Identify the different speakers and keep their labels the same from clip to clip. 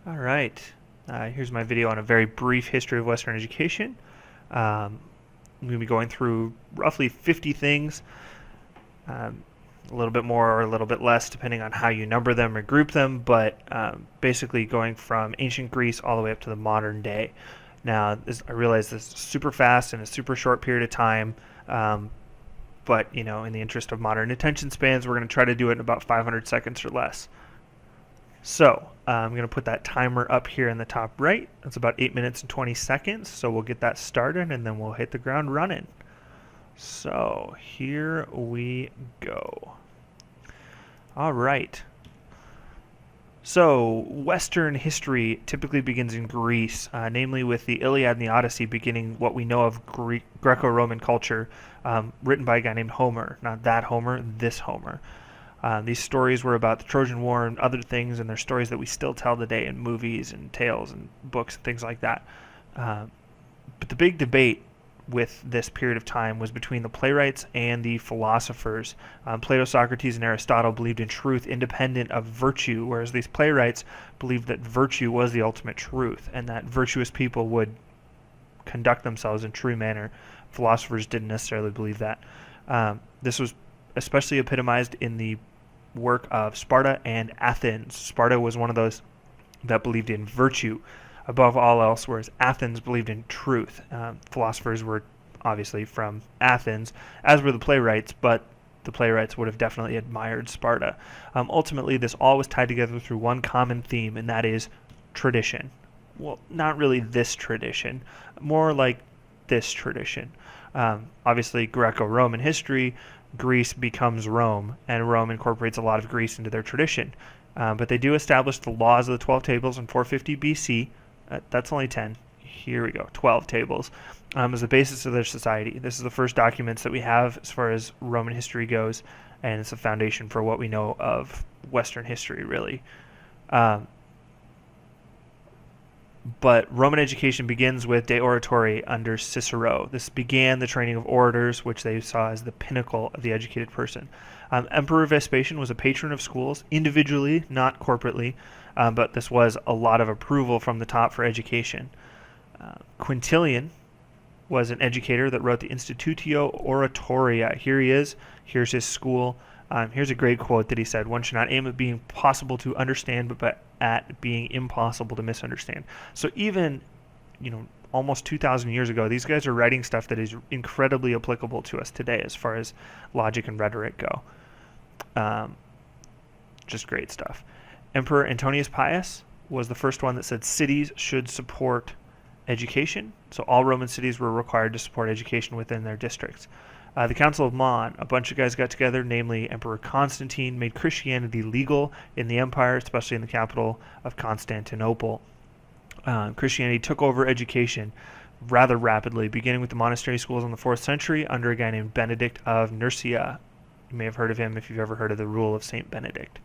Speaker 1: All right. Here's my video on a very brief history of Western education. I'm going to be going through roughly 50 things, um, a little bit more or a little bit less depending on how you number them or group them, but basically going from ancient Greece all the way up to the modern day. Now, I realize this is super fast in a super short period of time, but in the interest of modern attention spans, we're going to try to do it in about 500 seconds or less. So I'm going to put that timer up here in the top right. That's about 8 minutes and 20 seconds. So we'll get that started and then we'll hit the ground running. So here we go. All right. So Western history typically begins in Greece, namely with the Iliad and the Odyssey beginning what we know of Greco-Roman culture, written by a guy named Homer. Not that Homer, this Homer. These stories were about the Trojan War and other things, and they're stories that we still tell today in movies and tales and books and things like that. But the big debate with this period of time was between the playwrights and the philosophers. Plato, Socrates, and Aristotle believed in truth independent of virtue, whereas these playwrights believed that virtue was the ultimate truth and that virtuous people would conduct themselves in true manner. Philosophers didn't necessarily believe that. This was especially epitomized in the work of Sparta and Athens. Sparta was one of those that believed in virtue above all else, whereas Athens believed in truth. Philosophers were obviously from Athens, as were the playwrights, but the playwrights would have definitely admired Sparta. Ultimately, this all was tied together through one common theme, and that is tradition. Well, not really this tradition, more like this tradition. Obviously, Greco-Roman history, Greece becomes Rome, and Rome incorporates a lot of Greece into their tradition. But they do establish the laws of the 12 tables in 450 BC. That's only 10. Here we go, 12 tables, as the basis of their society. This is the first documents that we have as far as Roman history goes, and it's a foundation for what we know of Western history, really. But Roman education begins with De Oratore under Cicero. This began the training of orators, which they saw as the pinnacle of the educated person. Emperor Vespasian was a patron of schools, individually, not corporately, but this was a lot of approval from the top for education. Quintilian was an educator that wrote the Institutio Oratoria. Here he is. Here's his school. Here's a great quote that he said: "One should not aim at being possible to understand, but at being impossible to misunderstand." So even, almost 2,000 years ago, these guys are writing stuff that is incredibly applicable to us today as far as logic and rhetoric go. Just great stuff. Emperor Antonius Pius was the first one that said cities should support education. So all Roman cities were required to support education within their districts. The Council of Bonn, a bunch of guys got together, namely Emperor Constantine, made Christianity legal in the empire, especially in the capital of Constantinople. Christianity took over education rather rapidly, beginning with the monastery schools in the 4th century under a guy named Benedict of Nursia. You may have heard of him if you've ever heard of the rule of St. Benedict.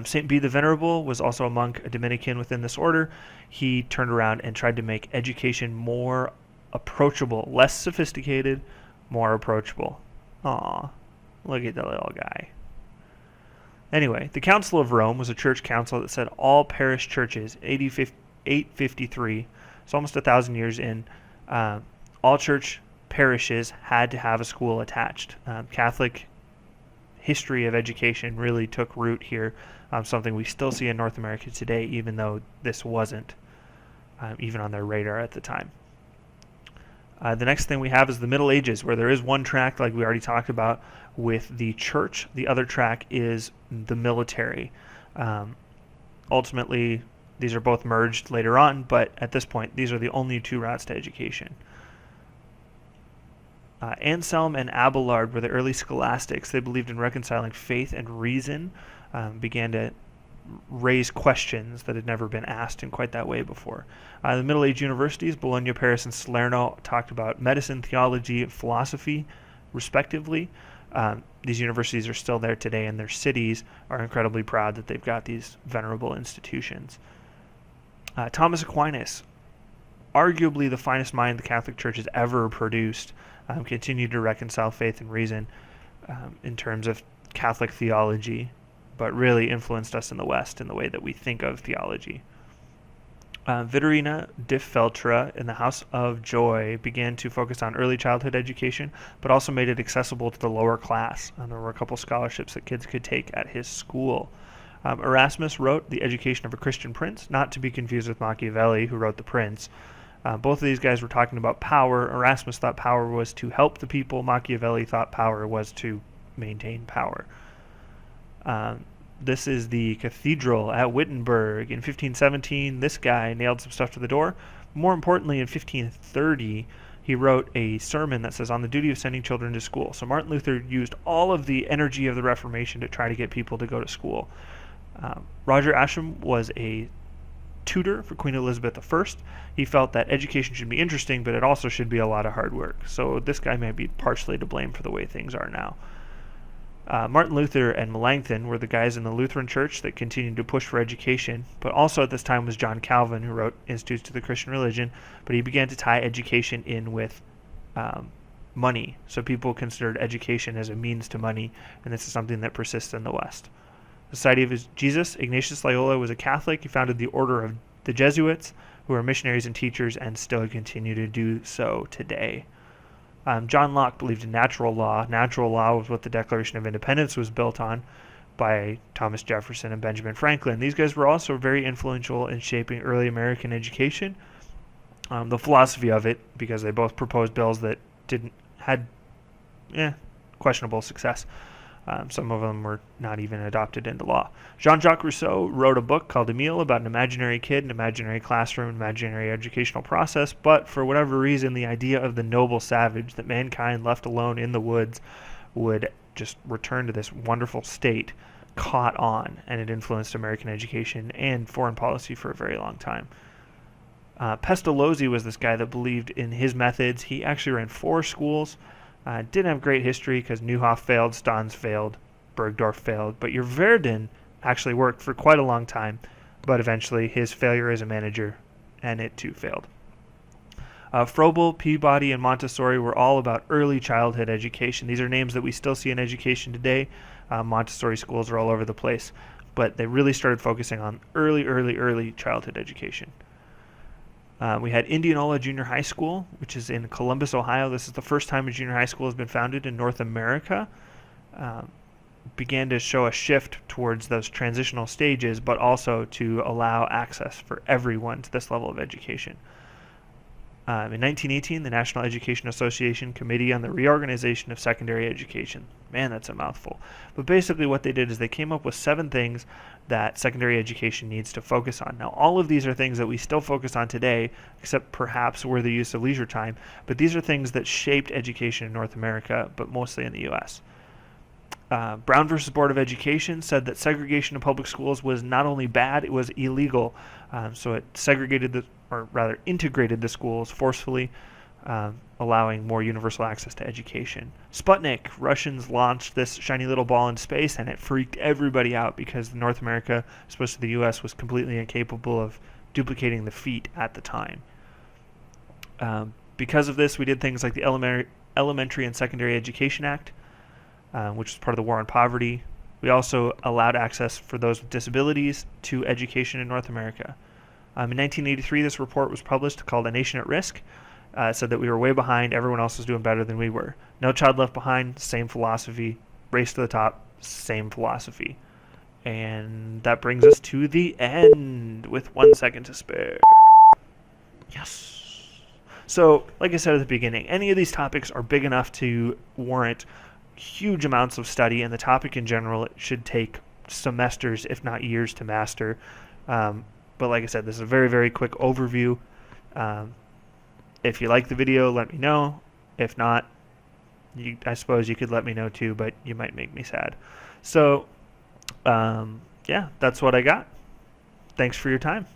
Speaker 1: St. Bede the Venerable was also a monk, a Dominican within this order. He turned around and tried to make education more approachable, less sophisticated, more approachable. Aw, look at the little guy. Anyway, the Council of Rome was a church council that said all parish churches, 853, so almost 1,000 years in, all church parishes had to have a school attached. Catholic history of education really took root here, something we still see in North America today, even though this wasn't even on their radar at the time. The next thing we have is the Middle Ages, where there is one track, like we already talked about, with the church. The other track is the military. Ultimately, these are both merged later on, but at this point, these are the only two routes to education. Anselm and Abelard were the early scholastics. They believed in reconciling faith and reason, began to raise questions that had never been asked in quite that way before. The Middle Age universities, Bologna, Paris, and Salerno, talked about medicine, theology, and philosophy, respectively. These universities are still there today, and their cities are incredibly proud that they've got these venerable institutions. Thomas Aquinas, arguably the finest mind the Catholic Church has ever produced, continued to reconcile faith and reason in terms of Catholic theology, but really influenced us in the West in the way that we think of theology. Vitorina di Feltre in the House of Joy began to focus on early childhood education, but also made it accessible to the lower class. There were a couple scholarships that kids could take at his school. Erasmus wrote The Education of a Christian Prince, not to be confused with Machiavelli, who wrote The Prince. Both of these guys were talking about power. Erasmus thought power was to help the people. Machiavelli thought power was to maintain power. This is the cathedral at Wittenberg. In 1517, this guy nailed some stuff to the door. More importantly, in 1530, he wrote a sermon that says, on the duty of sending children to school. So Martin Luther used all of the energy of the Reformation to try to get people to go to school. Roger Ascham was a tutor for Queen Elizabeth I. He felt that education should be interesting, but it also should be a lot of hard work. So this guy may be partially to blame for the way things are now. Martin Luther and Melanchthon were the guys in the Lutheran Church that continued to push for education, but also at this time was John Calvin, who wrote Institutes to the Christian Religion, but he began to tie education in with money. So people considered education as a means to money, and this is something that persists in the West. Society of Jesus, Ignatius Loyola was a Catholic. He founded the Order of the Jesuits, who are missionaries and teachers and still continue to do so today. John Locke believed in natural law. Natural law was what the Declaration of Independence was built on by Thomas Jefferson and Benjamin Franklin. These guys were also very influential in shaping early American education. The philosophy of it, because they both proposed bills that had questionable success. Some of them were not even adopted into law. Jean-Jacques Rousseau wrote a book called Emile about an imaginary kid, an imaginary classroom, an imaginary educational process, but for whatever reason, the idea of the noble savage, that mankind left alone in the woods would just return to this wonderful state, caught on, and it influenced American education and foreign policy for a very long time. Pestalozzi was this guy that believed in his methods. He actually ran 4 schools. Didn't have great history because Neuhoff failed, Stans failed, Bergdorf failed, but your Verden actually worked for quite a long time, but eventually his failure as a manager, and it too failed. Froebel, Peabody, and Montessori were all about early childhood education. These are names that we still see in education today. Montessori schools are all over the place, but they really started focusing on early childhood education. We had Indianola Junior High School, which is in Columbus, Ohio. This is the first time a junior high school has been founded in North America. Began to show a shift towards those transitional stages, but also to allow access for everyone to this level of education. In 1918, the National Education Association Committee on the Reorganization of Secondary Education. Man, that's a mouthful. But basically what they did is they came up with 7 things that secondary education needs to focus on. Now, all of these are things that we still focus on today, except perhaps were the use of leisure time. But these are things that shaped education in North America, but mostly in the U.S. Brown versus Board of Education said that segregation in public schools was not only bad, it was illegal. So it integrated the schools forcefully, allowing more universal access to education. Sputnik, Russians launched this shiny little ball in space, and it freaked everybody out because North America, especially the U.S., was completely incapable of duplicating the feat at the time. Because of this, we did things like the Elementary and Secondary Education Act, which was part of the War on Poverty. We also allowed access for those with disabilities to education in North America. In 1983, this report was published called A Nation at Risk. It said that we were way behind. Everyone else was doing better than we were. No Child Left Behind, same philosophy. Race to the Top, same philosophy. And that brings us to the end with 1 second to spare. Yes. So, like I said at the beginning, any of these topics are big enough to warrant huge amounts of study, and the topic in general should take semesters, if not years, to master. But like I said, this is a very, very quick overview. If you like the video, let me know. If not, I suppose you could let me know too, but you might make me sad. So, yeah, that's what I got. Thanks for your time.